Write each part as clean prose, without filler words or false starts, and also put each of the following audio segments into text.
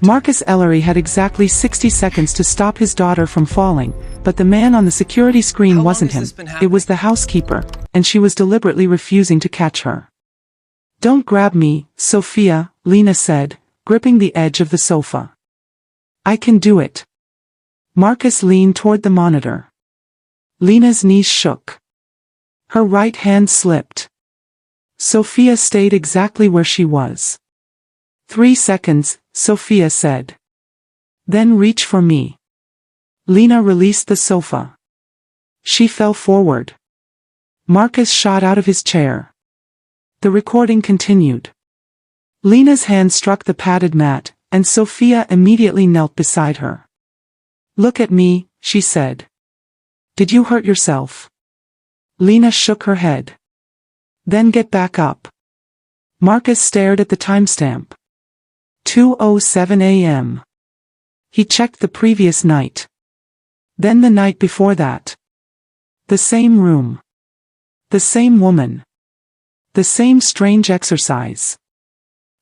Marcus Ellery had exactly 60 seconds to stop his daughter from falling, but the man on the security screen wasn't him. It was the housekeeper, and she was deliberately refusing to catch her. "Don't grab me, Sophia," Lena said, gripping the edge of the sofa. "I can do it." Marcus leaned toward the monitor. Lena's knees shook. Her right hand slipped. Sophia stayed exactly where she was. "3 seconds, Sophia said. "Then reach for me." Lena released the sofa. She fell forward. Marcus shot out of his chair. The recording continued. Lena's hand struck the padded mat, and Sophia immediately knelt beside her. "Look at me," she said. "Did you hurt yourself?" Lena shook her head. "Then get back up." Marcus stared at the timestamp. 2:07 a.m. He checked the previous night. Then the night before that. The same room. The same woman. The same strange exercise.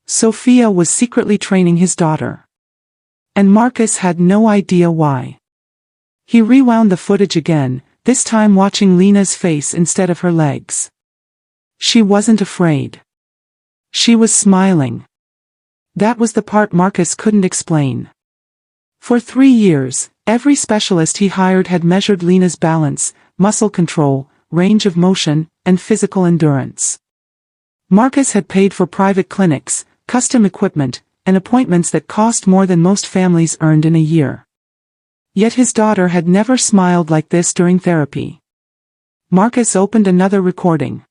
Sophia was secretly training his daughter. And Marcus had no idea why. He rewound the footage again, this time watching Lena's face instead of her legs. She wasn't afraid. She was smiling. That was the part Marcus couldn't explain. For 3 years, every specialist he hired had measured Lena's balance, muscle control, range of motion, and physical endurance. Marcus had paid for private clinics, custom equipment, and appointments that cost more than most families earned in a year. Yet his daughter had never smiled like this during therapy. Marcus opened another recording.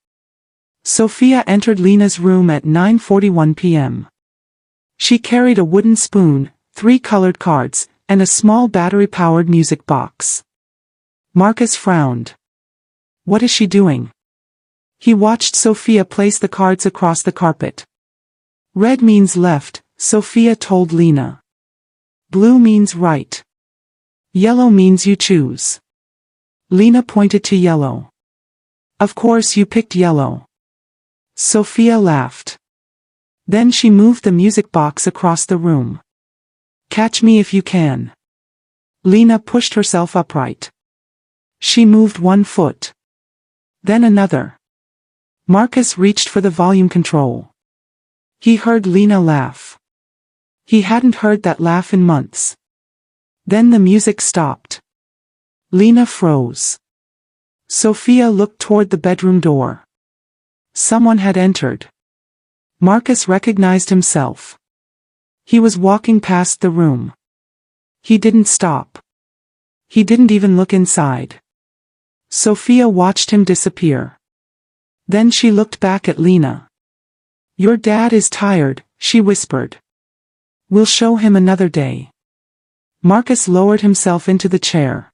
Sophia entered Lena's room at 9:41 p.m. She carried a wooden spoon, 3 colored cards, and a small battery-powered music box. Marcus frowned. What is she doing? He watched Sophia place the cards across the carpet. Red means left, Sophia told Lena. Blue means right. Yellow means you choose. Lena pointed to yellow. Of course you picked yellow. Sophia laughed. Then she moved the music box across the room. Catch me if you can. Lena pushed herself upright. She moved 1 foot. Then another. Marcus reached for the volume control. He heard Lena laugh. He hadn't heard that laugh in months. Then the music stopped. Lena froze. Sophia looked toward the bedroom door. Someone had entered. Marcus recognized himself. He was walking past the room. He didn't stop. He didn't even look inside. Sophia watched him disappear. Then she looked back at Lena. Your dad is tired, she whispered. We'll show him another day. Marcus lowered himself into the chair.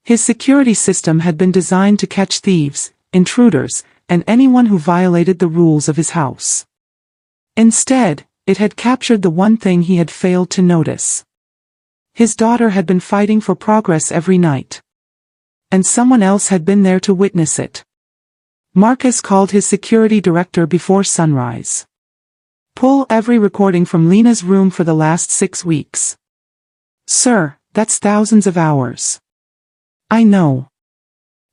His security system had been designed to catch thieves, intruders, and anyone who violated the rules of his house. Instead, it had captured the one thing he had failed to notice. His daughter had been fighting for progress every night. And someone else had been there to witness it. Marcus called his security director before sunrise. Pull every recording from Lena's room for the last 6 weeks. Sir, that's thousands of hours. I know.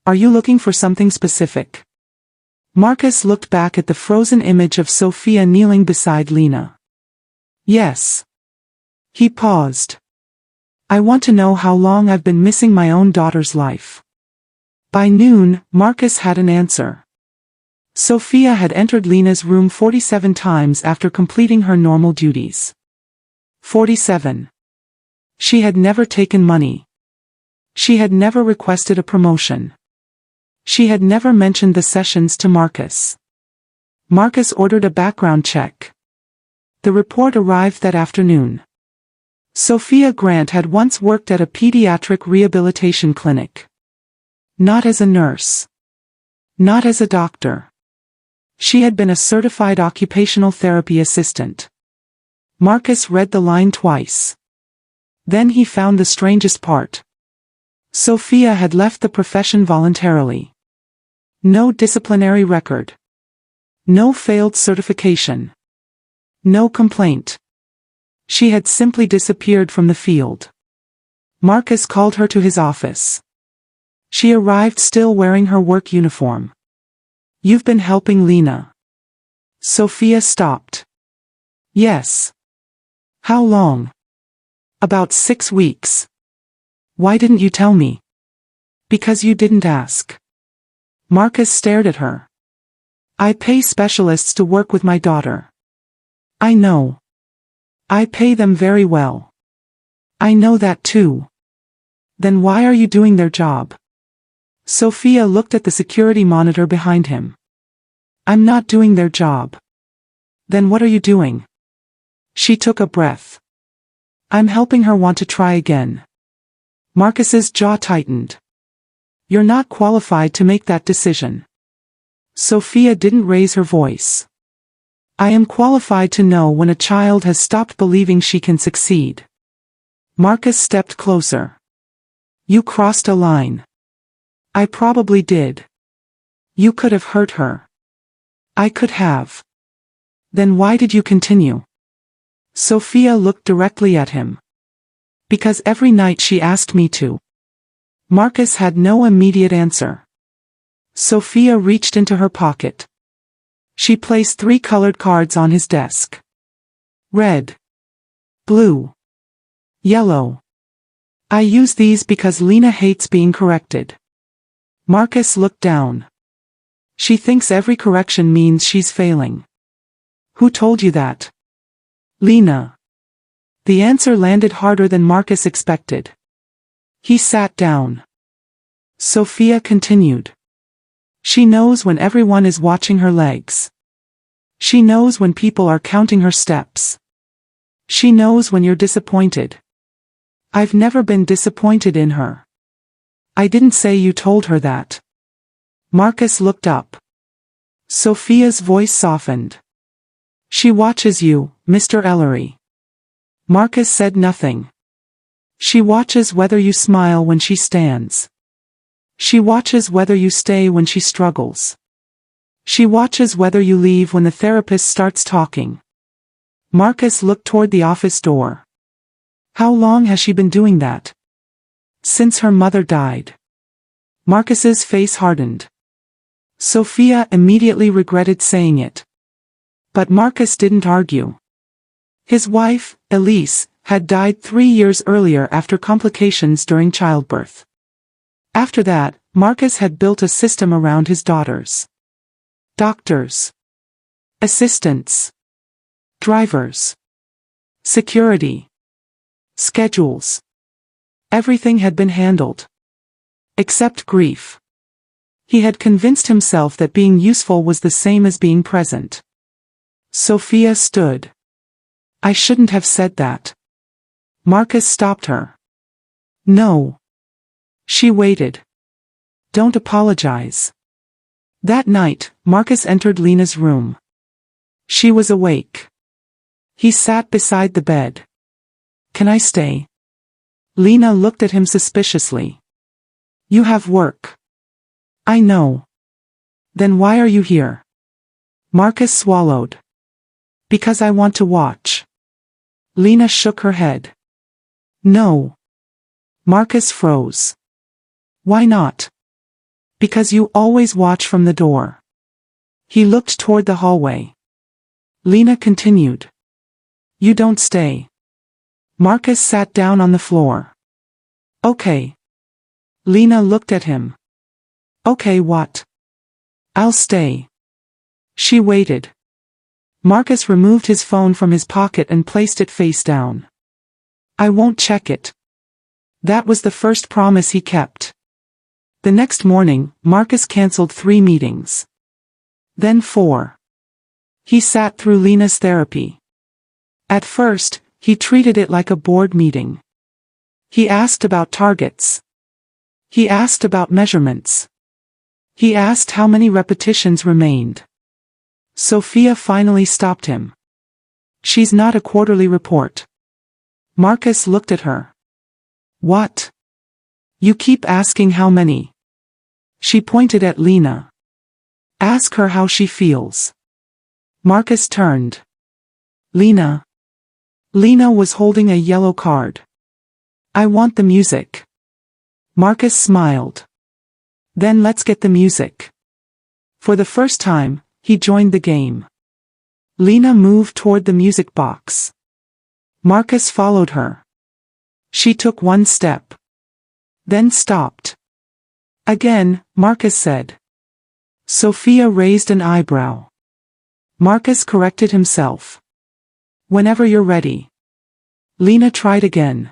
Are you looking for something specific? Marcus looked back at the frozen image of Sophia kneeling beside Lena. Yes. He paused. I want to know how long I've been missing my own daughter's life. By noon, Marcus had an answer. Sophia had entered Lena's room 47 times after completing her normal duties. 47. She had never taken money. She had never requested a promotion. She had never mentioned the sessions to Marcus. Marcus ordered a background check. The report arrived that afternoon. Sophia Grant had once worked at a pediatric rehabilitation clinic. Not as a nurse. Not as a doctor. She had been a certified occupational therapy assistant. Marcus read the line twice. Then he found the strangest part. Sophia had left the profession voluntarily. No disciplinary record. No failed certification. No complaint. She had simply disappeared from the field. Marcus called her to his office. She arrived still wearing her work uniform. "You've been helping Lena." Sophia stopped. "Yes." "How long?" "About 6 weeks." "Why didn't you tell me?" "Because you didn't ask." Marcus stared at her. "I pay specialists to work with my daughter." "I know. I pay them very well." "I know that too." "Then why are you doing their job?" Sophia looked at the security monitor behind him. "I'm not doing their job." "Then what are you doing?" She took a breath. "I'm helping her want to try again." Marcus's jaw tightened. "You're not qualified to make that decision." Sophia didn't raise her voice. "I am qualified to know when a child has stopped believing she can succeed." Marcus stepped closer. "You crossed a line." "I probably did." "You could have hurt her." "I could have." "Then why did you continue?" Sophia looked directly at him. "Because every night she asked me to." Marcus had no immediate answer. Sophia reached into her pocket. She placed 3 colored cards on his desk. Red. Blue. Yellow. "I use these because Lena hates being corrected." Marcus looked down. "She thinks every correction means she's failing." "Who told you that?" "Lena." The answer landed harder than Marcus expected. He sat down. Sophia continued. "She knows when everyone is watching her legs. She knows when people are counting her steps. She knows when you're disappointed." "I've never been disappointed in her." "I didn't say you told her that." Marcus looked up. Sophia's voice softened. "She watches you, Mr. Ellery." Marcus said nothing. "She watches whether you smile when she stands. She watches whether you stay when she struggles. She watches whether you leave when the therapist starts talking." Marcus looked toward the office door. "How long has she been doing that?" "Since her mother died." Marcus's face hardened. Sophia immediately regretted saying it. But Marcus didn't argue. His wife, Elise, had died 3 years earlier after complications during childbirth. After that, Marcus had built a system around his daughters. Doctors. Assistants. Drivers. Security. Schedules. Everything had been handled. Except grief. He had convinced himself that being useful was the same as being present. Sophia stood. "I shouldn't have said that." Marcus stopped her. "No." She waited. "Don't apologize." That night, Marcus entered Lena's room. She was awake. He sat beside the bed. "Can I stay?" Lena looked at him suspiciously. "You have work." "I know." "Then why are you here?" Marcus swallowed. "Because I want to watch." Lena shook her head. "No." Marcus froze. "Why not?" "Because you always watch from the door." He looked toward the hallway. Lena continued. "You don't stay." Marcus sat down on the floor. "Okay." Lena looked at him. "Okay, what?" "I'll stay." She waited. Marcus removed his phone from his pocket and placed it face down. "I won't check it." That was the first promise he kept. The next morning, Marcus canceled 3 meetings. Then 4. He sat through Lena's therapy. At first, he treated it like a board meeting. He asked about targets. He asked about measurements. He asked how many repetitions remained. Sophia finally stopped him. "She's not a quarterly report." Marcus looked at her. "What?" "You keep asking how many." She pointed at Lena. "Ask her how she feels." Marcus turned. "Lena." Lena was holding a yellow card. I want the music. Marcus smiled. Then let's get the music. For the first time, he joined the game. Lena moved toward the music box. Marcus followed her. She took one step. Then stopped. Again, Marcus said. Sophia raised an eyebrow. Marcus corrected himself. Whenever you're ready. Lena tried again.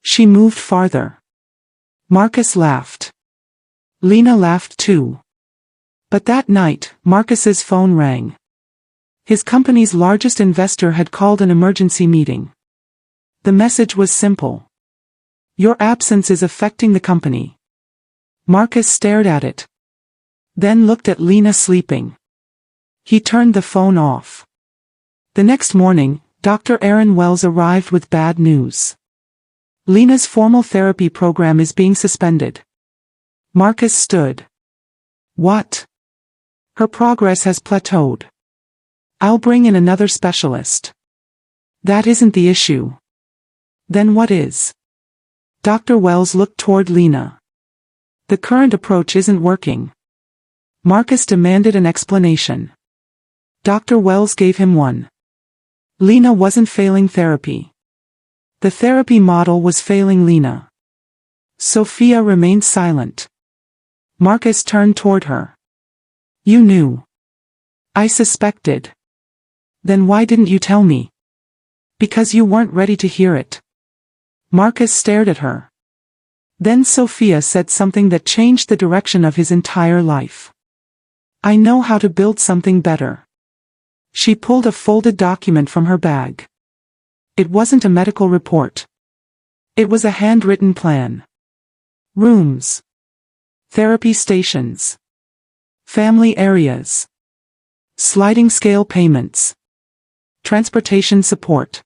She moved farther. Marcus laughed. Lena laughed too. But that night, Marcus's phone rang. His company's largest investor had called an emergency meeting. The message was simple. Your absence is affecting the company. Marcus stared at it. Then looked at Lena sleeping. He turned the phone off. The next morning, Dr. Aaron Wells arrived with bad news. Lena's formal therapy program is being suspended. Marcus stood. What? Her progress has plateaued. I'll bring in another specialist. That isn't the issue. Then what is? Dr. Wells looked toward Lena. The current approach isn't working. Marcus demanded an explanation. Dr. Wells gave him one. Lena wasn't failing therapy. The therapy model was failing Lena. Sophia remained silent. Marcus turned toward her. You knew. I suspected. Then why didn't you tell me? Because you weren't ready to hear it. Marcus stared at her. Then Sophia said something that changed the direction of his entire life. I know how to build something better. She pulled a folded document from her bag. It wasn't a medical report. It was a handwritten plan. Rooms. Therapy stations. Family areas. Sliding scale payments. Transportation support.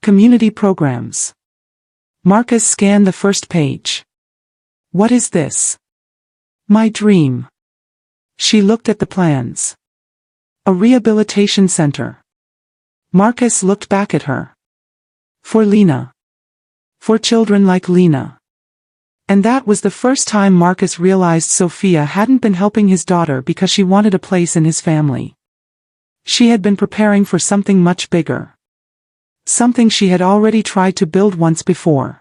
Community programs. Marcus scanned the first page. What is this? My dream. She looked at the plans. A rehabilitation center. Marcus looked back at her. For Lena. For children like Lena. And that was the first time Marcus realized Sophia hadn't been helping his daughter because she wanted a place in his family. She had been preparing for something much bigger. Something she had already tried to build once before.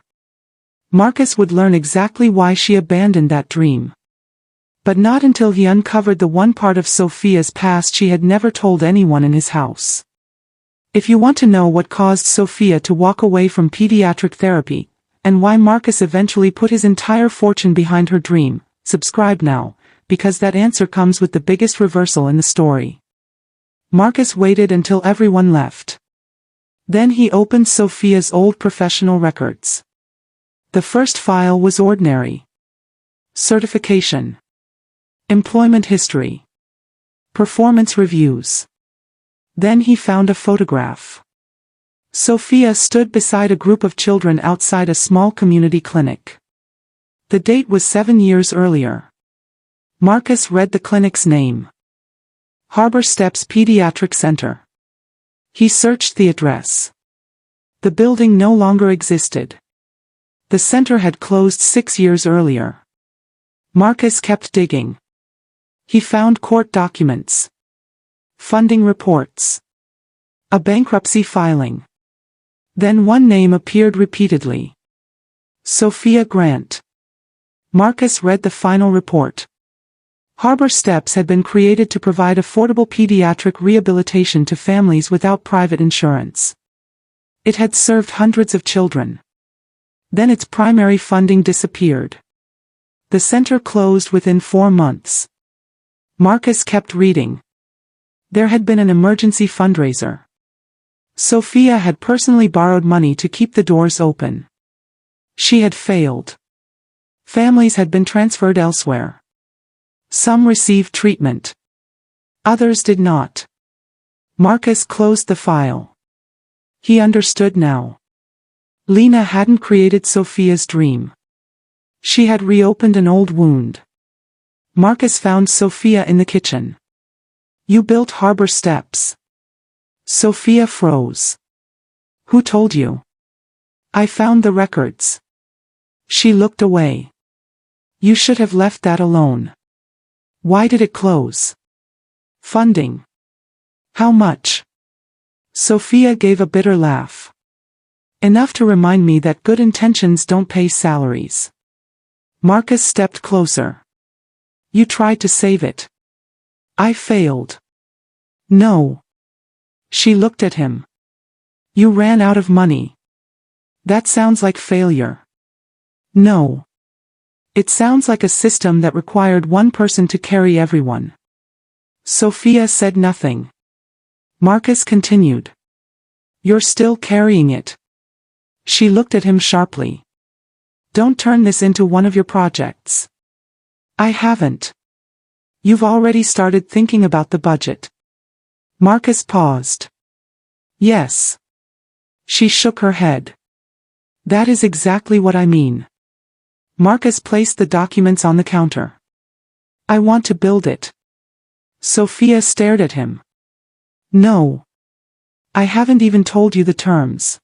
Marcus would learn exactly why she abandoned that dream. But not until he uncovered the one part of Sophia's past she had never told anyone in his house. If you want to know what caused Sophia to walk away from pediatric therapy, and why Marcus eventually put his entire fortune behind her dream, subscribe now, because that answer comes with the biggest reversal in the story. Marcus waited until everyone left. Then he opened Sophia's old professional records. The first file was ordinary. Certification. Employment history. Performance reviews. Then he found a photograph. Sophia stood beside a group of children outside a small community clinic. The date was 7 years earlier. Marcus read the clinic's name. Harbor Steps Pediatric Center. He searched the address. The building no longer existed. The center had closed 6 years earlier. Marcus kept digging. He found court documents. Funding reports. A bankruptcy filing. Then one name appeared repeatedly. Sophia Grant. Marcus read the final report. Harbor Steps had been created to provide affordable pediatric rehabilitation to families without private insurance. It had served hundreds of children. Then its primary funding disappeared. The center closed within 4 months. Marcus kept reading. There had been an emergency fundraiser. Sophia had personally borrowed money to keep the doors open. She had failed. Families had been transferred elsewhere. Some received treatment. Others did not. Marcus closed the file. He understood now. Lena hadn't created Sophia's dream. She had reopened an old wound. Marcus found Sophia in the kitchen. You built Harbor Steps. Sophia froze. Who told you? I found the records. She looked away. You should have left that alone. Why did it close? Funding. How much? Sophia gave a bitter laugh. Enough to remind me that good intentions don't pay salaries. Marcus stepped closer. You tried to save it. I failed. No. She looked at him. You ran out of money. That sounds like failure. No. It sounds like a system that required one person to carry everyone. Sophia said nothing. Marcus continued. You're still carrying it. She looked at him sharply. Don't turn this into one of your projects. I haven't. You've already started thinking about the budget. Marcus paused. Yes. She shook her head. That is exactly what I mean. Marcus placed the documents on the counter. I want to build it. Sophia stared at him. No. I haven't even told you the terms.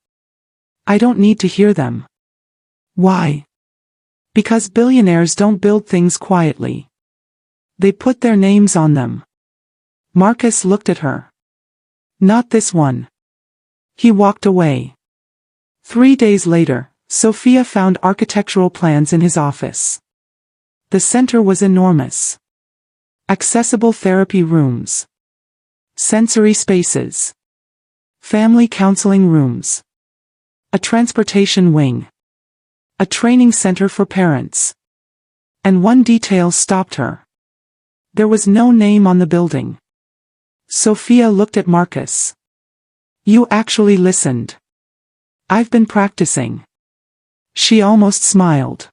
I don't need to hear them. Why? Because billionaires don't build things quietly. They put their names on them. Marcus looked at her. Not this one. He walked away. 3 days later, Sophia found architectural plans in his office. The center was enormous. Accessible therapy rooms. Sensory spaces. Family counseling rooms. A transportation wing. A training center for parents. And one detail stopped her. There was no name on the building. Sophia looked at Marcus. You actually listened. I've been practicing. She almost smiled.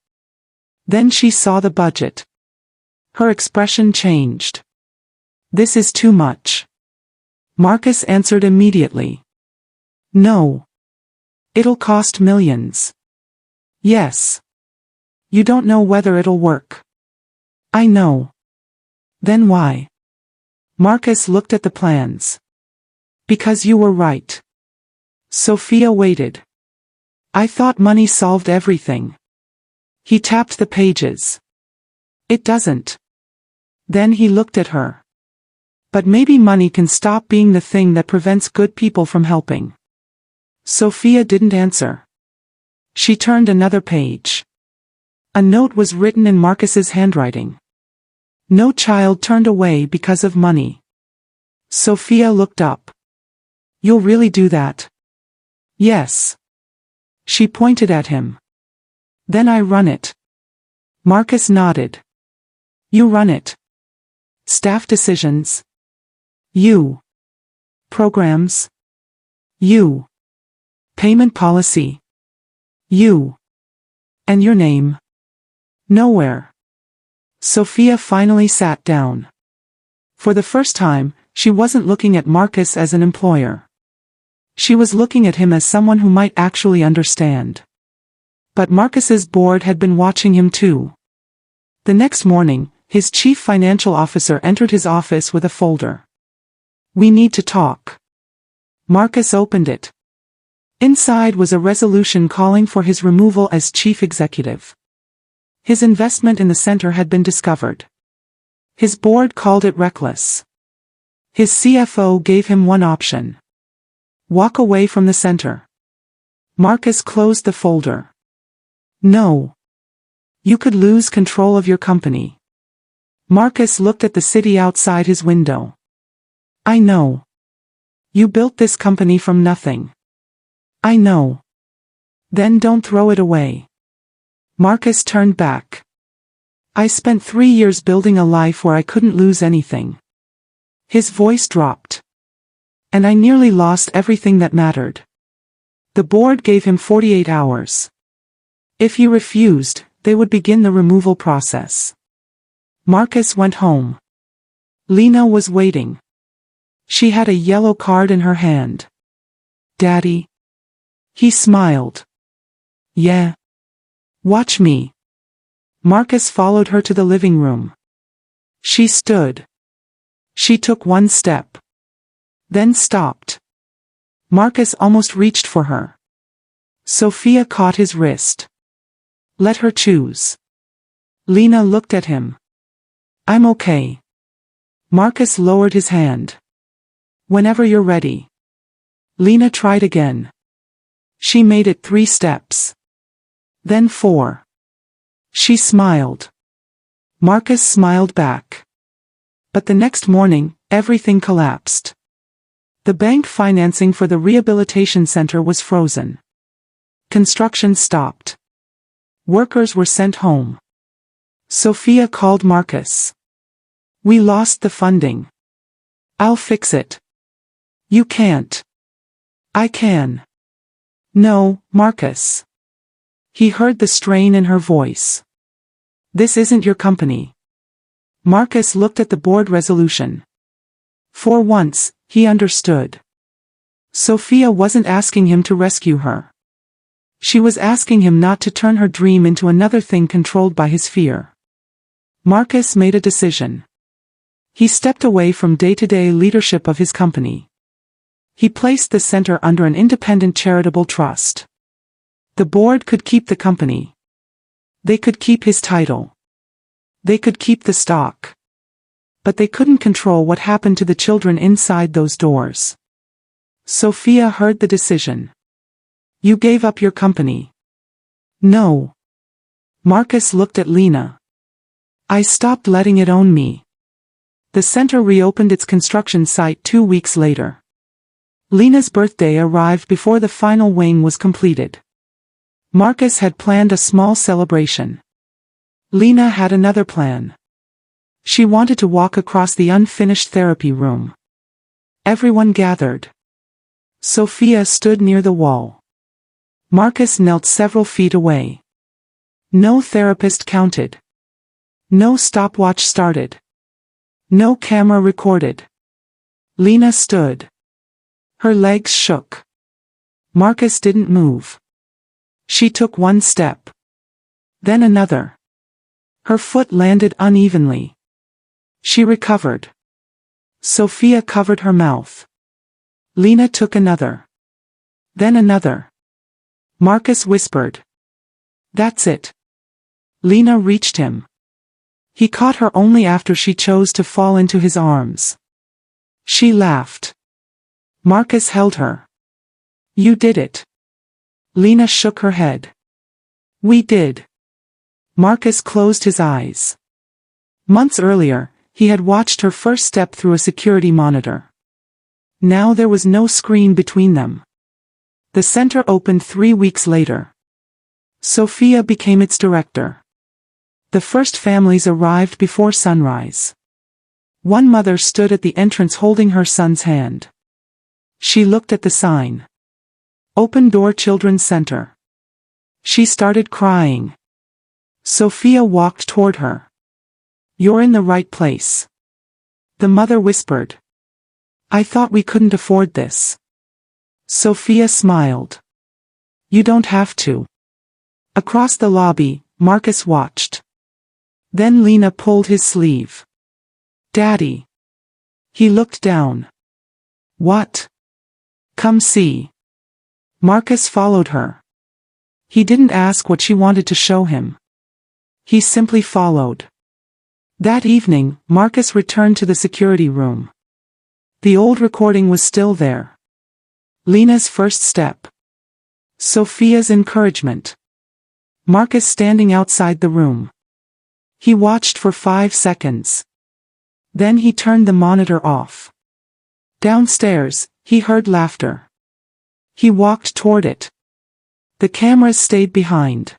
Then she saw the budget. Her expression changed. This is too much. Marcus answered immediately. No. It'll cost millions. Yes. You don't know whether it'll work. I know. Then why? Marcus looked at the plans. Because you were right. Sophia waited. I thought money solved everything. He tapped the pages. It doesn't. Then he looked at her. But maybe money can stop being the thing that prevents good people from helping. Sophia didn't answer. She turned another page. A note was written in Marcus's handwriting. No child turned away because of money. Sophia looked up. You'll really do that? Yes. She pointed at him. Then I run it. Marcus nodded. You run it. Staff decisions. You. Programs. You. Payment policy. You. And your name? Nowhere. Sophia finally sat down. For the first time, she wasn't looking at Marcus as an employer. She was looking at him as someone who might actually understand. But Marcus's board had been watching him too. The next morning, his chief financial officer entered his office with a folder. We need to talk. Marcus opened it. Inside was a resolution calling for his removal as chief executive. His investment in the center had been discovered. His board called it reckless. His CFO gave him one option. Walk away from the center. Marcus closed the folder. No. You could lose control of your company. Marcus looked at the city outside his window. I know. You built this company from nothing. I know. Then don't throw it away. Marcus turned back. I spent 3 years building a life where I couldn't lose anything. His voice dropped. And I nearly lost everything that mattered. The board gave him 48 hours. If he refused, they would begin the removal process. Marcus went home. Lena was waiting. She had a yellow card in her hand. Daddy? He smiled. Yeah. Watch me. Marcus followed her to the living room. She stood. She took one step. Then stopped. Marcus almost reached for her. Sophia caught his wrist. Let her choose. Lena looked at him. I'm okay. Marcus lowered his hand. Whenever you're ready. Lena tried again. She made it 3 steps. Then 4. She smiled. Marcus smiled back. But the next morning, everything collapsed. The bank financing for the rehabilitation center was frozen. Construction stopped. Workers were sent home. Sophia called Marcus. We lost the funding. I'll fix it. You can't. I can. No, Marcus. He heard the strain in her voice. This isn't your company. Marcus looked at the board resolution. For once, he understood. Sophia wasn't asking him to rescue her. She was asking him not to turn her dream into another thing controlled by his fear. Marcus made a decision. He stepped away from day-to-day leadership of his company. He placed the center under an independent charitable trust. The board could keep the company. They could keep his title. They could keep the stock. But they couldn't control what happened to the children inside those doors. Sophia heard the decision. You gave up your company. No. Marcus looked at Lena. I stopped letting it own me. The center reopened its construction site 2 weeks later. Lena's birthday arrived before the final wing was completed. Marcus had planned a small celebration. Lena had another plan. She wanted to walk across the unfinished therapy room. Everyone gathered. Sophia stood near the wall. Marcus knelt several feet away. No therapist counted. No stopwatch started. No camera recorded. Lena stood. Her legs shook. Marcus didn't move. She took 1 step. Then another. Her foot landed unevenly. She recovered. Sophia covered her mouth. Lena took another. Then another. Marcus whispered. That's it. Lena reached him. He caught her only after she chose to fall into his arms. She laughed. Marcus held her. You did it. Lena shook her head. We did. Marcus closed his eyes. Months earlier, he had watched her first step through a security monitor. Now there was no screen between them. The center opened 3 weeks later. Sophia became its director. The first families arrived before sunrise. One mother stood at the entrance holding her son's hand. She looked at the sign. Open Door Children's Center. She started crying. Sophia walked toward her. You're in the right place. The mother whispered. I thought we couldn't afford this. Sophia smiled. You don't have to. Across the lobby, Marcus watched. Then Lena pulled his sleeve. Daddy. He looked down. What? Come see. Marcus followed her. He didn't ask what she wanted to show him. He simply followed. That evening, Marcus returned to the security room. The old recording was still there. Lena's first step. Sophia's encouragement. Marcus standing outside the room. He watched for 5 seconds. Then he turned the monitor off. Downstairs, he heard laughter. He walked toward it. The cameras stayed behind.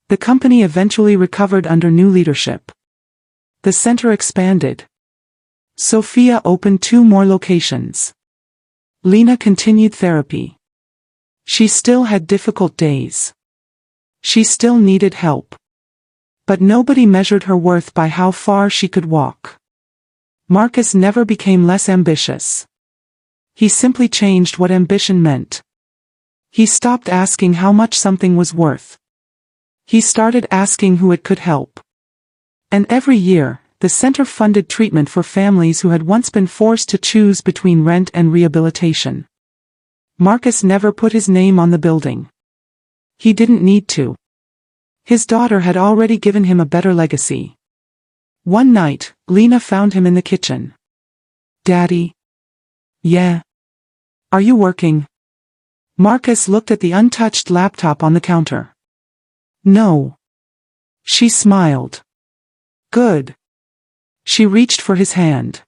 The company eventually recovered under new leadership. The center expanded. Sophia opened 2 more locations. Lena continued therapy. She still had difficult days. She still needed help. But nobody measured her worth by how far she could walk. Marcus never became less ambitious. He simply changed what ambition meant. He stopped asking how much something was worth. He started asking who it could help. And every year, the center funded treatment for families who had once been forced to choose between rent and rehabilitation. Marcus never put his name on the building. He didn't need to. His daughter had already given him a better legacy. One night, Lena found him in the kitchen. "Daddy?" "Yeah. Are you working?" Marcus looked at the untouched laptop on the counter. "No." She smiled. "Good." She reached for his hand.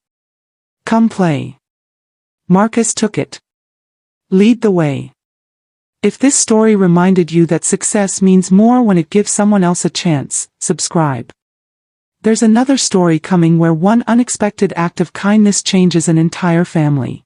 "Come play." Marcus took it. "Lead the way." If this story reminded you that success means more when it gives someone else a chance, subscribe. There's another story coming where one unexpected act of kindness changes an entire family.